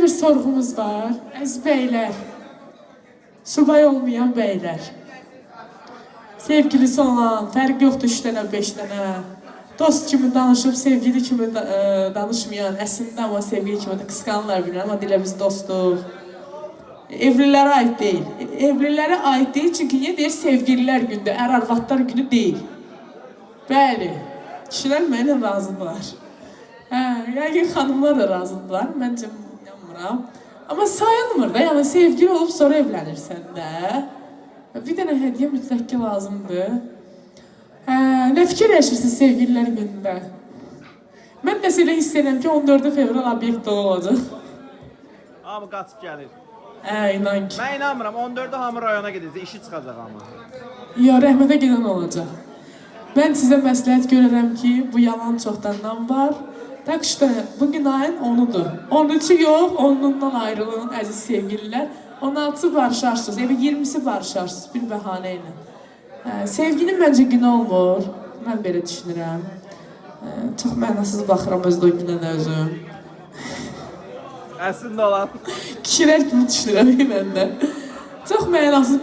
bir sorğumuz var. Əziz beylər, subay olmayan beylər. Sevgilisi olan, fərq yoxdur 3 dənə, 5 dənə. Dost kimi danışıb, sevgili kimi danışmayan, əslində amma sevgili kimi də qısqanırlar bilirəm, amma dilə biz dostuq. Evlilərə aid deyil. Evlilərə aid deyil, çünki niyə deyir sevgililər gündür, ər-arvadlar günü deyil. Bəli, kişilər mənimlə razıdırlar. Yəni xanımlar da razıdırlar, məncə inanmıram. Amma sayılmır da, yəni sevgili olub sonra evlənirsən də. Bir dənə hədiyyə mütləq ki lazımdır. Nə fikirləşirsiniz sevgililər günündə? Mən də elə hiss edirəm ki 14 fevral obyekt olacaq. Hamı qaçıb gəlir. İnan ki. Mən inanmıram, 14-də hamı rayona gedəcək, işi çıxacaq amma. Ya, rəhmətə gedən olacaq. Mən sizə məsləhət görürəm ki, bu yalan çoxdandan var. Tak işte, bugün ayın 10'udur. 13'ü yox, 10'undan ayrılın əziz sevgililər. 16'sı barışarsınız, 20'si barışarsınız bir bəhanə ilə. Sevginin məncə günü olmur. Mən belə düşünürəm. Çox mənasız baxıram özdə o günə də özüm. Əslində olan. Kişilər kimi düşünürəm mən də. Çox mənasız.